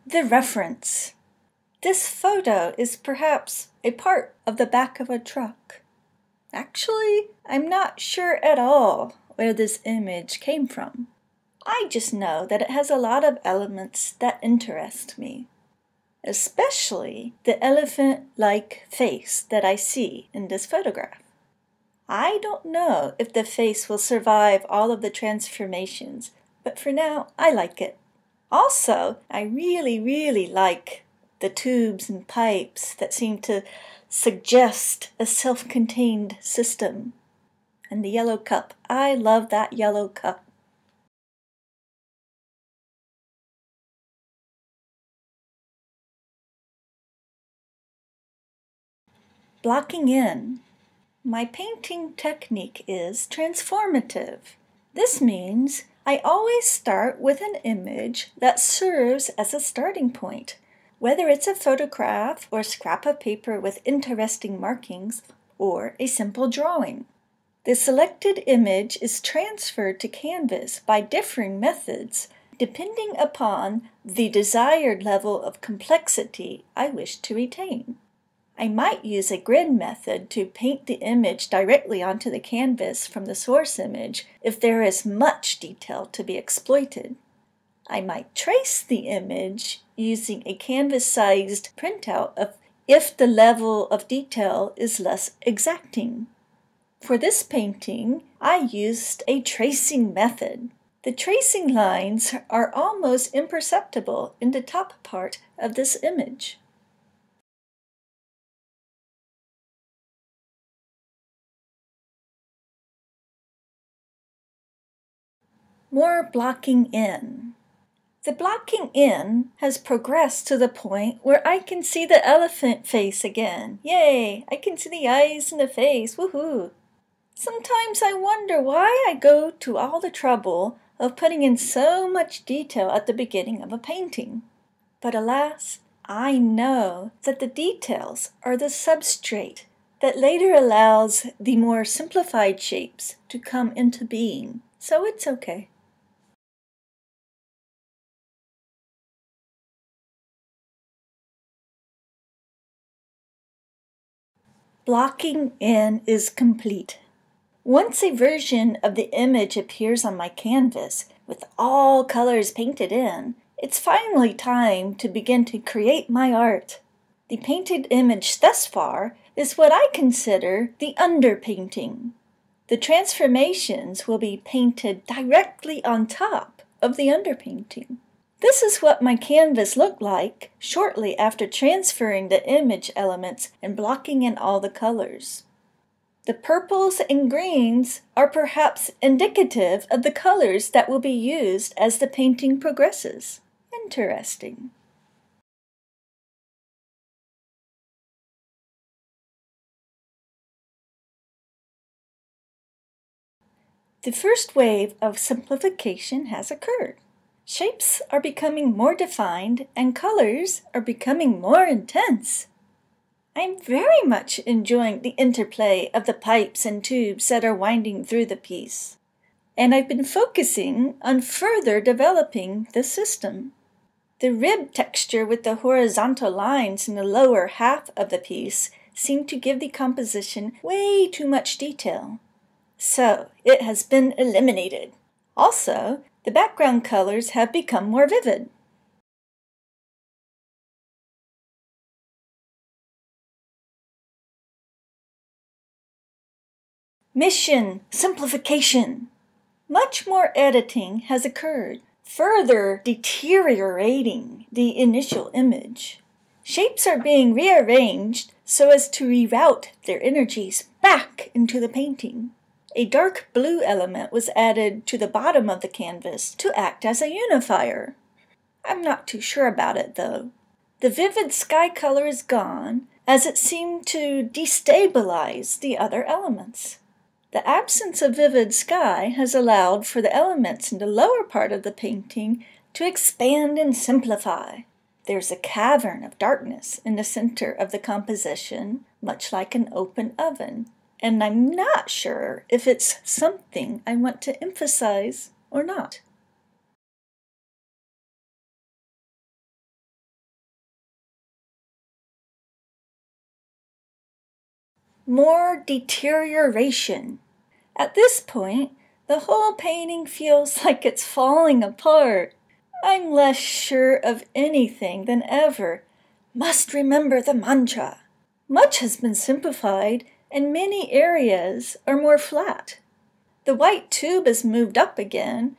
The reference. This photo is perhaps a part of the back of a truck. Actually, I'm not sure at all where this image came from. I just know that it has a lot of elements that interest me, especially the elephant-like face that I see in this photograph. I don't know if the face will survive all of the transformations, but for now, I like it. Also, I really like the tubes and pipes that seem to suggest a self-contained system. And the yellow cup. I love that yellow cup. Blocking in. My painting technique is transformative. This means I always start with an image that serves as a starting point, whether it's a photograph or scrap of paper with interesting markings or a simple drawing. The selected image is transferred to canvas by differing methods depending upon the desired level of complexity I wish to retain. I might use a grid method to paint the image directly onto the canvas from the source image if there is much detail to be exploited. I might trace the image using a canvas-sized printout if the level of detail is less exacting. For this painting, I used a tracing method. The tracing lines are almost imperceptible in the top part of this image. More blocking in. The blocking in has progressed to the point where I can see the elephant face again. Yay! I can see the eyes and the face. Woohoo! Sometimes I wonder why I go to all the trouble of putting in so much detail at the beginning of a painting. But alas, I know that the details are the substrate that later allows the more simplified shapes to come into being. So it's okay. Blocking in is complete. Once a version of the image appears on my canvas with all colors painted in, it's finally time to begin to create my art. The painted image thus far is what I consider the underpainting. The transformations will be painted directly on top of the underpainting. This is what my canvas looked like shortly after transferring the image elements and blocking in all the colors. The purples and greens are perhaps indicative of the colors that will be used as the painting progresses. Interesting. The first wave of simplification has occurred. Shapes are becoming more defined and colors are becoming more intense. I'm very much enjoying the interplay of the pipes and tubes that are winding through the piece. And I've been focusing on further developing the system. The rib texture with the horizontal lines in the lower half of the piece seem to give the composition way too much detail. So it has been eliminated. Also, the background colors have become more vivid. Mission simplification. Much more editing has occurred, further deteriorating the initial image. Shapes are being rearranged so as to reroute their energies back into the painting. A dark blue element was added to the bottom of the canvas to act as a unifier. I'm not too sure about it though. The vivid sky color is gone, as it seemed to destabilize the other elements. The absence of vivid sky has allowed for the elements in the lower part of the painting to expand and simplify. There's a cavern of darkness in the center of the composition, much like an open oven, and I'm not sure if it's something I want to emphasize or not. more deterioration. At this point, the whole painting feels like it's falling apart. I'm less sure of anything than ever. Must remember the mantra. Much has been simplified, and many areas are more flat. The white tube is moved up again,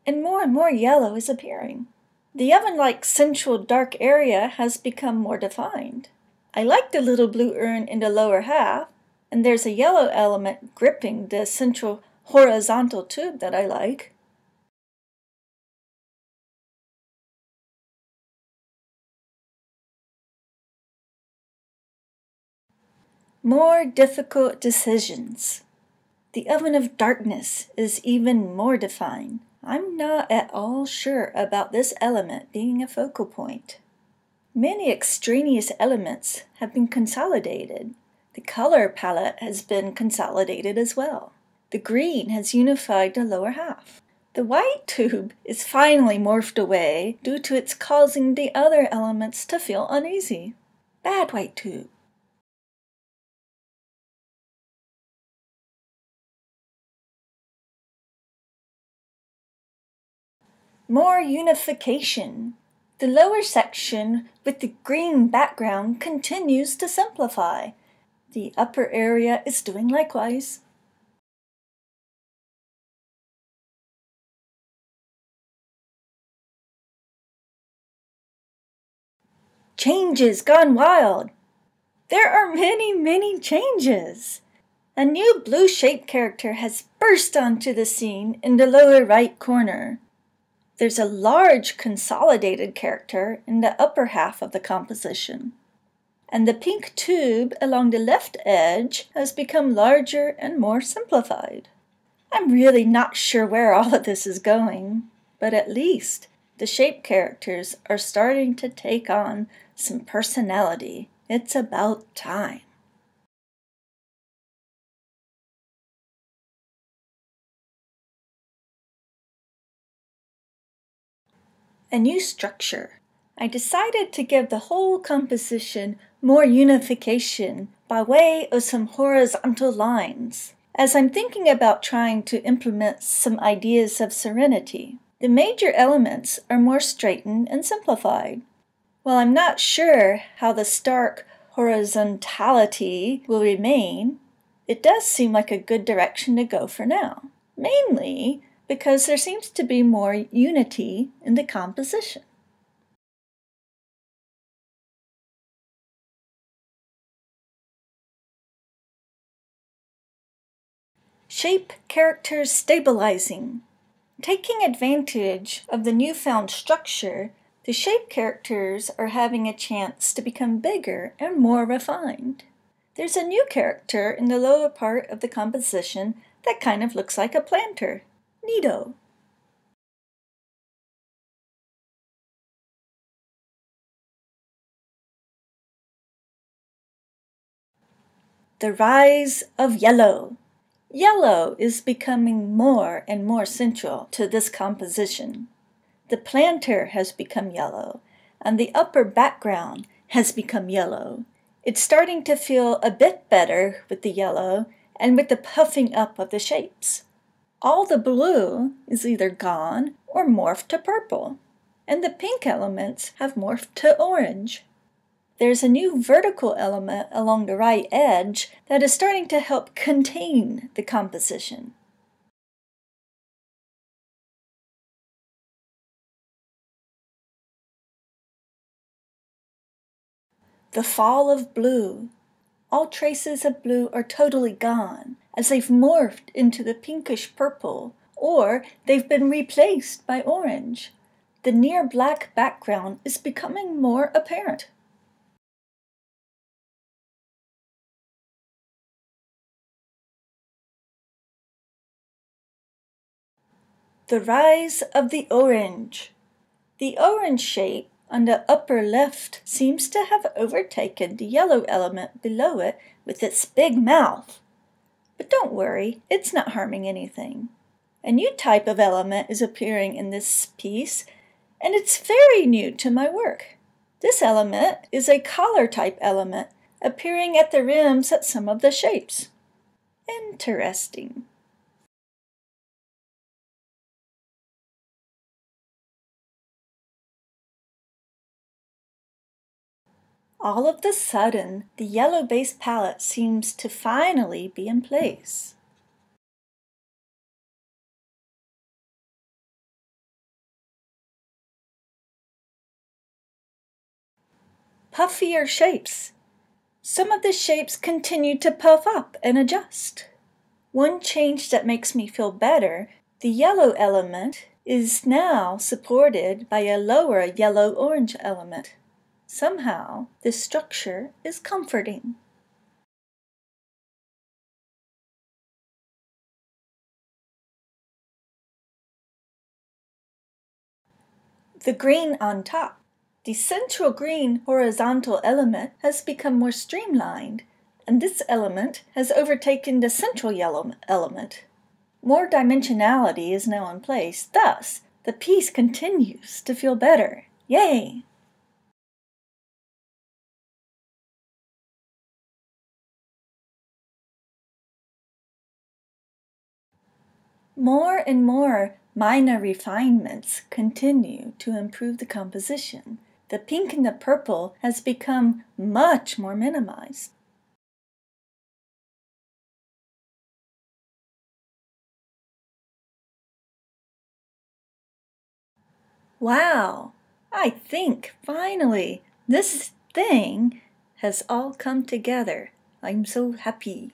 and more yellow is appearing. The oven-like central dark area has become more defined. I like the little blue urn in the lower half, and there's a yellow element gripping the central horizontal tube that I like. More difficult decisions. The oven of darkness is even more defined. I'm not at all sure about this element being a focal point. Many extraneous elements have been consolidated. The color palette has been consolidated as well. The green has unified the lower half. The white tube is finally morphed away due to its causing the other elements to feel uneasy. Bad white tube. More unification. The lower section with the green background continues to simplify. The upper area is doing likewise. Changes gone wild. There are many changes. A new blue-shaped character has burst onto the scene in the lower right corner. There's a large consolidated character in the upper half of the composition. And the pink tube along the left edge has become larger and more simplified. I'm really not sure where all of this is going, but at least the shape characters are starting to take on some personality. It's about time. A new structure. I decided to give the whole composition more unification by way of some horizontal lines, as I'm thinking about trying to implement some ideas of serenity. The major elements are more straightened and simplified. While I'm not sure how the stark horizontality will remain, it does seem like a good direction to go for now, mainly because there seems to be more unity in the composition. Shape characters stabilizing. Taking advantage of the newfound structure, the shape characters are having a chance to become bigger and more refined. There's a new character in the lower part of the composition that kind of looks like a planter. Neato. The rise of yellow. Yellow is becoming more and more central to this composition. The planter has become yellow, and the upper background has become yellow. It's starting to feel a bit better with the yellow and with the puffing up of the shapes. All the blue is either gone or morphed to purple, and the pink elements have morphed to orange. There's a new vertical element along the right edge that is starting to help contain the composition. The fall of blue. All traces of blue are totally gone, as they've morphed into the pinkish purple, or they've been replaced by orange. The near black background is becoming more apparent. The rise of the orange. The orange shape on the upper left seems to have overtaken the yellow element below it with its big mouth. But don't worry, it's not harming anything. A new type of element is appearing in this piece, and it's very new to my work. This element is a collar type element, appearing at the rims at some of the shapes. Interesting. All of a sudden, the yellow base palette seems to finally be in place. Puffier shapes. Some of the shapes continue to puff up and adjust. One change that makes me feel better, the yellow element is now supported by a lower yellow-orange element. Somehow, this structure is comforting. The green on top. The central green horizontal element has become more streamlined, and this element has overtaken the central yellow element. More dimensionality is now in place, thus, the piece continues to feel better. Yay! More and more minor refinements continue to improve the composition. The pink and the purple has become much more minimized. Wow! I think finally this thing has all come together. I'm so happy.